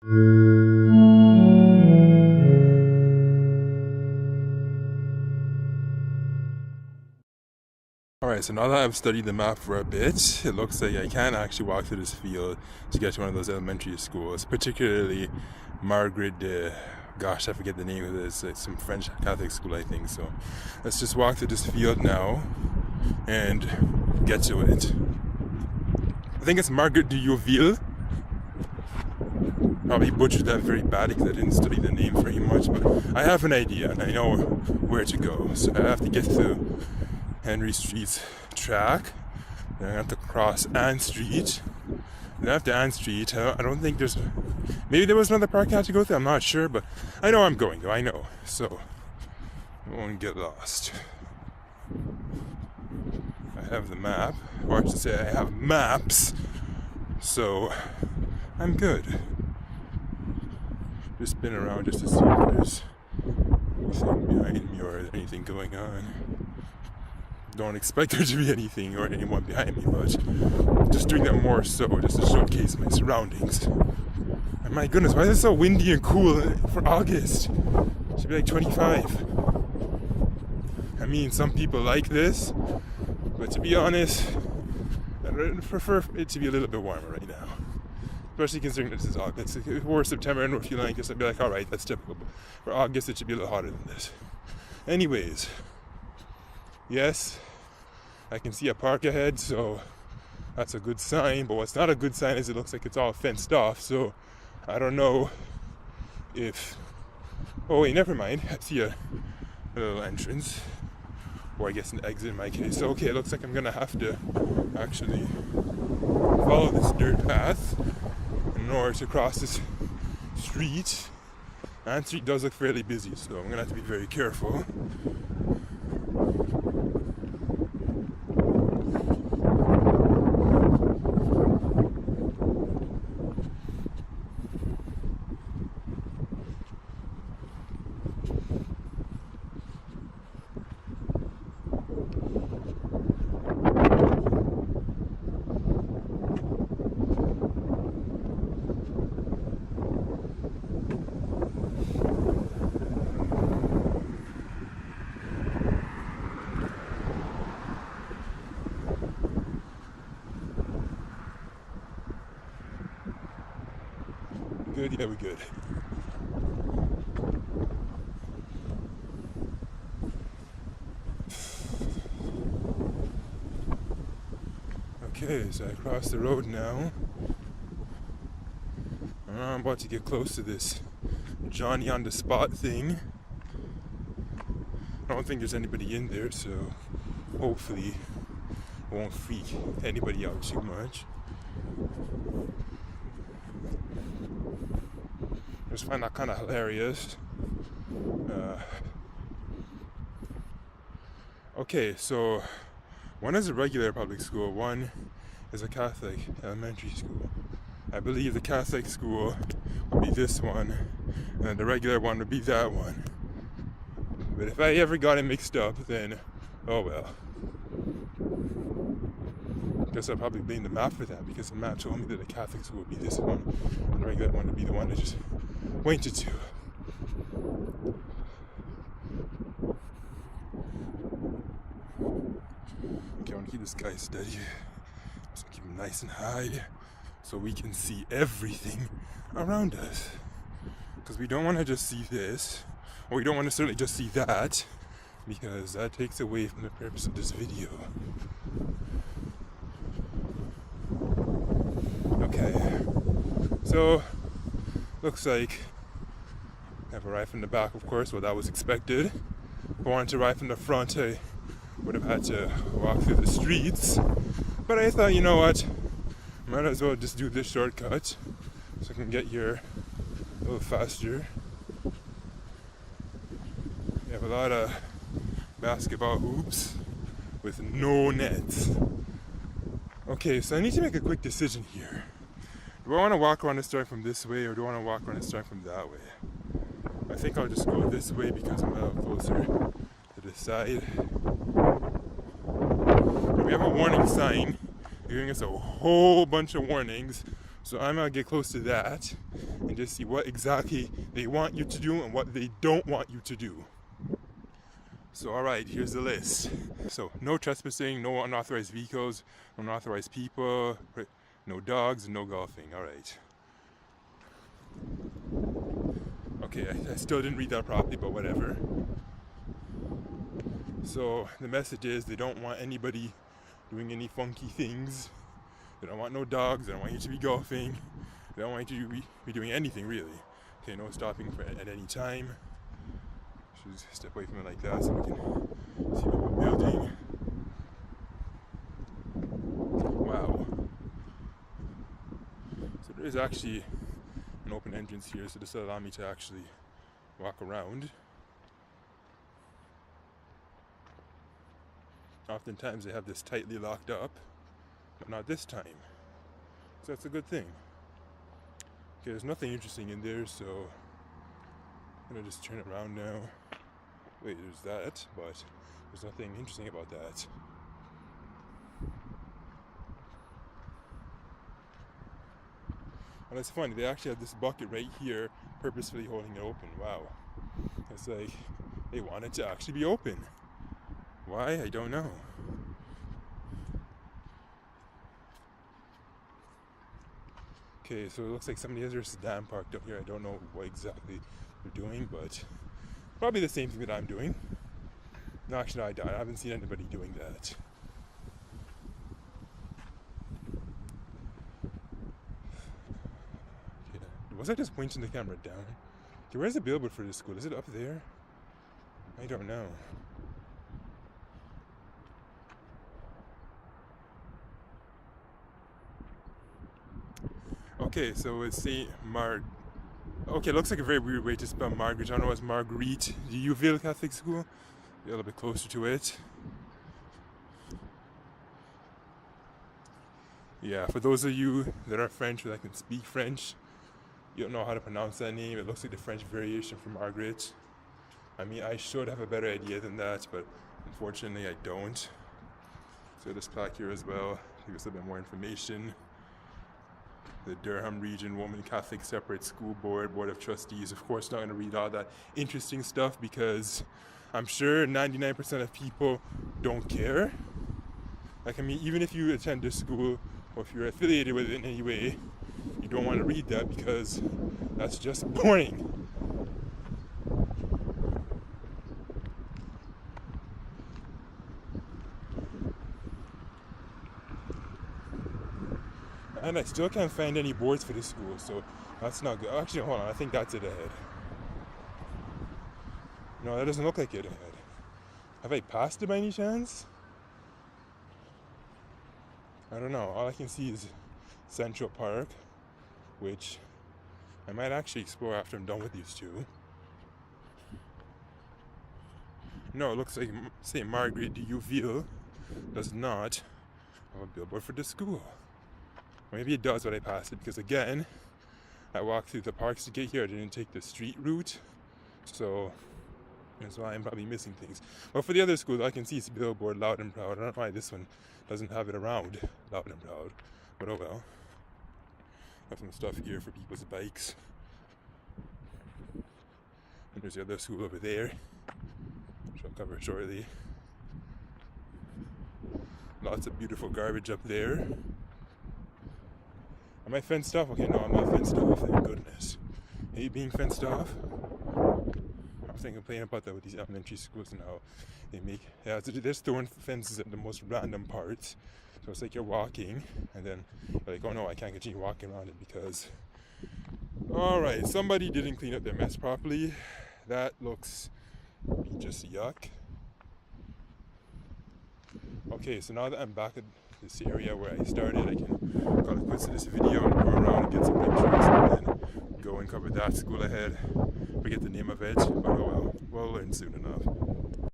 Alright, so now that I've studied the map for a bit, it looks like I can actually walk through this field to get to one of those elementary schools, particularly Marguerite, gosh, I forget the name of this, it's some French Catholic school, I think. So let's just walk through this field now and get to it. I think it's Marguerite de Youville. Probably butchered that very badly because I didn't study the name very much, but I have an idea and I know where to go. So I have to get through Henry Street's track, then I have to cross Ann Street, then after Ann Street, I don't think there's, maybe there was another park I had to go through, I'm not sure, but I know I'm going though, I know, so I won't get lost. I have the map, or I should say I have maps, so I'm good. Just spin around just to see if there's anything behind me or anything going on. Don't expect there to be anything or anyone behind me, but just doing that more so just to showcase my surroundings. And my goodness, why is it so windy and cool for August? It should be like 25. I mean, some people like this, but to be honest, I prefer it to be a little bit warmer right now. Especially considering this is August. If it were September and we're feeling like this, I'd be like, alright, that's typical. But for August, it should be a little hotter than this. Anyways, yes, I can see a park ahead, so that's a good sign. But what's not a good sign is it looks like it's all fenced off, so I don't know if... Oh wait, never mind. I see a little entrance, or I guess an exit in my case. So okay, it looks like I'm gonna have to actually follow this dirt path in order to cross this street. Ann Street does look fairly busy, so I'm gonna have to be very careful. Good, yeah, we're good. Okay, so I crossed the road now. I'm about to get close to this Johnny on the spot thing. I don't think there's anybody in there, so hopefully it won't freak anybody out too much. I just find that kind of hilarious. Okay, so one is a regular public school, one is a Catholic elementary school. I believe the Catholic school would be this one, and the regular one would be that one. But if I ever got it mixed up, then oh well. Guess I'll probably blame the map for that, because the map told me that the Catholic school would be this one, and the regular one would be the one I just went to. Okay, I want to keep this guy steady. So keep him nice and high, so we can see everything around us. Because we don't want to just see this, or we don't want to certainly just see that, because that takes away from the purpose of this video. Okay, so looks like I have a ride from the back, of course. Well, that was expected. If I wanted to ride from the front, I would have had to walk through the streets. But I thought, you know what, might as well just do this shortcut so I can get here a little faster. We have a lot of basketball hoops with no nets. Okay, so I need to make a quick decision here. Do I want to walk around and start from this way, or do I want to walk around and start from that way? I think I'll just go this way because I'm a little closer to the side. We have a warning sign giving us a whole bunch of warnings, so I'm gonna get close to that and and just see what exactly they want you to do and what they don't want you to do. So alright, here's the list. So no trespassing, no unauthorized vehicles, no unauthorized people, no dogs, and no golfing. Alright. Okay, I still didn't read that properly, but whatever. So the message is they don't want anybody doing any funky things. They don't want no dogs, they don't want you to be golfing. They don't want you to be doing anything really. Okay, no stopping at any time. Should step away from it like that so we can see the whole building. Wow. So there is actually an open entrance here, so this will allow me to actually walk around. Oftentimes they have this tightly locked up, but not this time. So that's a good thing. Okay, there's nothing interesting in there, so I'm gonna just turn around now. Wait, there's that, but there's nothing interesting about that. And it's funny, they actually have this bucket right here purposefully holding it open. Wow. It's like they want it to actually be open. Why? I don't know. Okay, so it looks like somebody has their sedan parked up here. I don't know what exactly they're doing, but probably the same thing that I'm doing. No, actually, no, I haven't seen anybody doing that. Okay, was I just pointing the camera down? Okay, where's the billboard for this school? Is it up there? I don't know. Okay, so it's St. Okay, it looks like a very weird way to spell Marguerite. I don't know, it's Marguerite. The Uville Catholic School. Be a little bit closer to it. Yeah, for those of you that are French or that can speak French, you don't know how to pronounce that name. It looks like the French variation for Margaret. I mean, I should have a better idea than that, but unfortunately I don't. So this plaque here as well, give us a bit more information. The Durham Region Roman Catholic Separate School Board, Board of Trustees. Of course, not going to read all that interesting stuff because I'm sure 99% of people don't care. Like, I mean, even if you attend this school or if you're affiliated with it in any way, you don't want to read that because that's just boring. And I still can't find any boards for this school, so that's not good. Actually, hold on, I think that's it ahead. No, that doesn't look like it ahead. Have I passed it by any chance? I don't know. All I can see is Central Park, which I might actually explore after I'm done with these two. No, it looks like St. Marguerite de Uville does not have a billboard for the school. Maybe it does, but I passed it because, again, I walked through the parks to get here. I didn't take the street route, so that's why I'm probably missing things. But for the other schools, I can see it's billboard loud and proud. I don't know why this one doesn't have it around loud and proud, but oh well. Have some stuff here for people's bikes. And there's the other school over there, which I'll cover shortly. Lots of beautiful garbage up there. Am I fenced off? Okay, no, I'm not fenced off, thank goodness. Hate being fenced off. I was complaining about that with these elementary schools and how they make, yeah, they're throwing fences at the most random parts. So it's like you're walking and then you're like, oh no, I can't continue walking around it because, alright, somebody didn't clean up their mess properly. That looks just yuck. Okay, so now that I'm back at this area where I started, I can call it quits to this video and go around and get some pictures and then go and cover that school ahead. Forget the name of it, but oh well, we'll learn soon enough.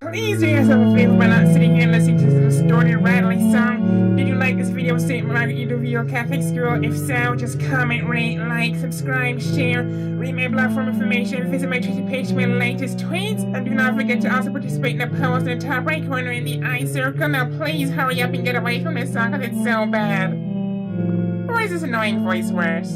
Please do yourself a favor by not sitting here listening to this distorted, rattly song. Did you like this video, St. Marguerite de Uville Catholic School? If so, just comment, rate, like, subscribe, share, read my blog for more information, visit my Twitter page for my latest tweets, and do not forget to also participate in the post in the top right corner in the eye circle. Now please hurry up and get away from this song because it's so bad. Or is this annoying voice worse?